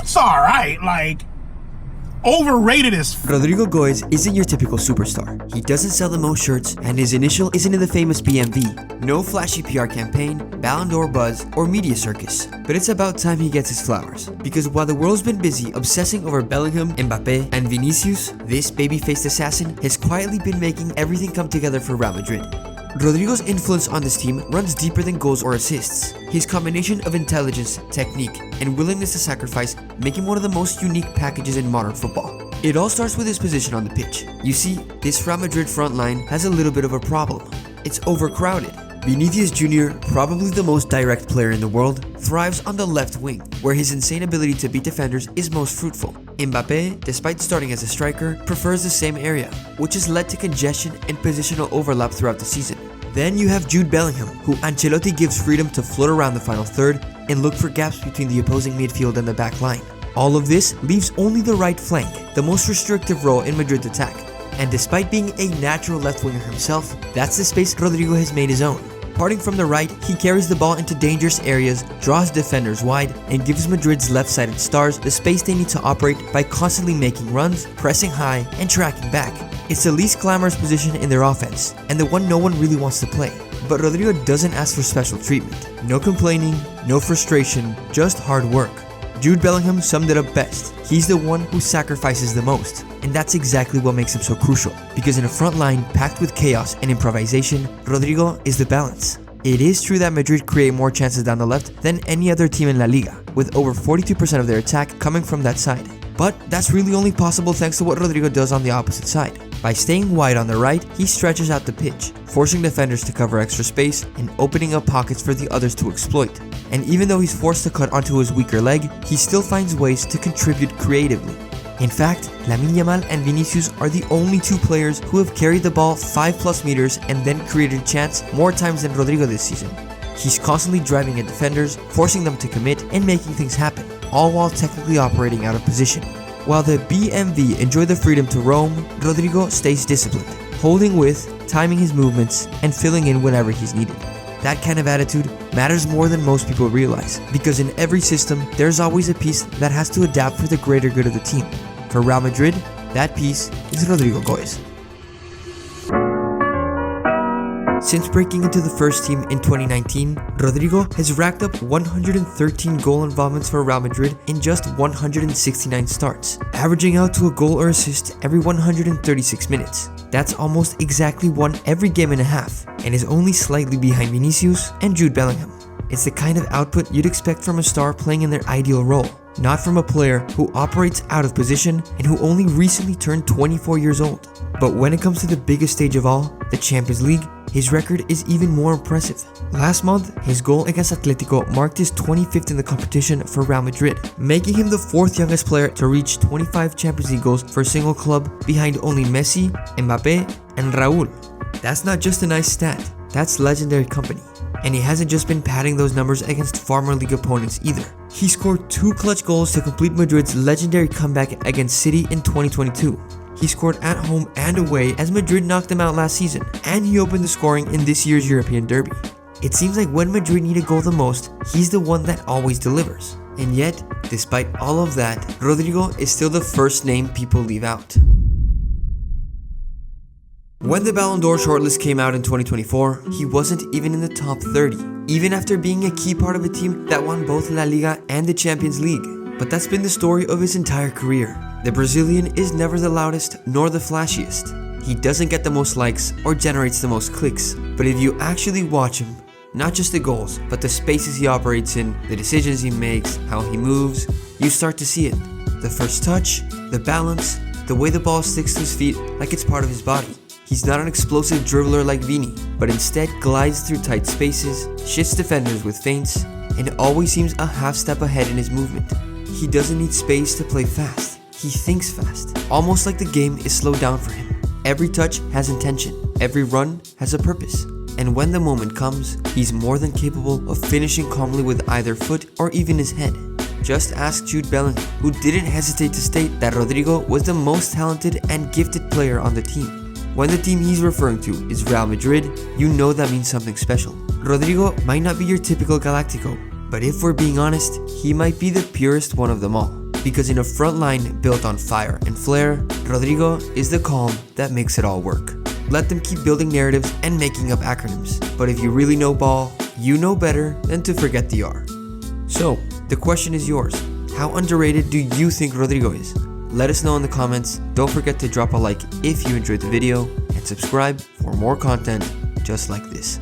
it's alright, like, overrated as Rodrygo Goes isn't your typical superstar. He doesn't sell the most shirts, and his initial isn't in the famous BMV. No flashy PR campaign, Ballon d'Or buzz, or media circus. But it's about time he gets his flowers. Because while the world's been busy obsessing over Bellingham, Mbappé, and Vinicius, this baby-faced assassin has quietly been making everything come together for Real Madrid. Rodrygo's influence on this team runs deeper than goals or assists. His combination of intelligence, technique, and willingness to sacrifice make him one of the most unique packages in modern football. It all starts with his position on the pitch. You see, this Real Madrid front line has a little bit of a problem. It's overcrowded. Vinicius Jr., probably the most direct player in the world, thrives on the left wing, where his insane ability to beat defenders is most fruitful. Mbappé, despite starting as a striker, prefers the same area, which has led to congestion and positional overlap throughout the season. Then you have Jude Bellingham, who Ancelotti gives freedom to float around the final third and look for gaps between the opposing midfield and the back line. All of this leaves only the right flank, the most restrictive role in Madrid's attack. And despite being a natural left winger himself, that's the space Rodrygo has made his own. Parting from the right, he carries the ball into dangerous areas, draws defenders wide, and gives Madrid's left-sided stars the space they need to operate by constantly making runs, pressing high, and tracking back. It's the least glamorous position in their offense, and the one no one really wants to play. But Rodrygo doesn't ask for special treatment. No complaining, no frustration, just hard work. Jude Bellingham summed it up best. He's the one who sacrifices the most, and that's exactly what makes him so crucial, because in a front line packed with chaos and improvisation, Rodrygo is the balance. It is true that Madrid create more chances down the left than any other team in La Liga, with over 42% of their attack coming from that side. But that's really only possible thanks to what Rodrygo does on the opposite side. By staying wide on the right, he stretches out the pitch, forcing defenders to cover extra space and opening up pockets for the others to exploit. And even though he's forced to cut onto his weaker leg, he still finds ways to contribute creatively. In fact, Lamine Yamal and Vinicius are the only two players who have carried the ball 5+ meters and then created a chance more times than Rodrygo this season. He's constantly driving at defenders, forcing them to commit and making things happen, all while technically operating out of position. While the BMV enjoy the freedom to roam, Rodrygo stays disciplined, holding with, timing his movements, and filling in whenever he's needed. That kind of attitude matters more than most people realize, because in every system, there's always a piece that has to adapt for the greater good of the team. For Real Madrid, that piece is Rodrygo Goes. Since breaking into the first team in 2019, Rodrygo has racked up 113 goal involvements for Real Madrid in just 169 starts, averaging out to a goal or assist every 136 minutes. That's almost exactly one every game and a half, and is only slightly behind Vinicius and Jude Bellingham. It's the kind of output you'd expect from a star playing in their ideal role, not from a player who operates out of position and who only recently turned 24 years old. But when it comes to the biggest stage of all, the Champions League, his record is even more impressive. Last month, his goal against Atletico marked his 25th in the competition for Real Madrid, making him the 4th youngest player to reach 25 Champions League goals for a single club, behind only Messi, Mbappé, and Raúl. That's not just a nice stat, that's legendary company. And he hasn't just been padding those numbers against former league opponents either. He scored 2 clutch goals to complete Madrid's legendary comeback against City in 2022. He scored at home and away as Madrid knocked them out last season, and he opened the scoring in this year's European derby. It seems like when Madrid need a goal the most, he's the one that always delivers. And yet, despite all of that, Rodrygo is still the first name people leave out. When the Ballon d'Or shortlist came out in 2024, he wasn't even in the top 30, even after being a key part of a team that won both La Liga and the Champions League. But that's been the story of his entire career. The Brazilian is never the loudest nor the flashiest. He doesn't get the most likes or generates the most clicks. But if you actually watch him, not just the goals, but the spaces he operates in, the decisions he makes, how he moves, you start to see it. The first touch, the balance, the way the ball sticks to his feet like it's part of his body. He's not an explosive dribbler like Vini, but instead glides through tight spaces, shifts defenders with feints, and always seems a half step ahead in his movement. He doesn't need space to play fast. He thinks fast, almost like the game is slowed down for him. Every touch has intention, every run has a purpose, and when the moment comes, he's more than capable of finishing calmly with either foot or even his head. Just ask Jude Bellingham, who didn't hesitate to state that Rodrygo was the most talented and gifted player on the team. When the team he's referring to is Real Madrid, you know that means something special. Rodrygo might not be your typical Galactico, but if we're being honest, he might be the purest one of them all. Because in a front line built on fire and flair, Rodrygo is the calm that makes it all work. Let them keep building narratives and making up acronyms. But if you really know ball, you know better than to forget the R. So, the question is yours. How underrated do you think Rodrygo is? Let us know in the comments. Don't forget to drop a like if you enjoyed the video and subscribe for more content just like this.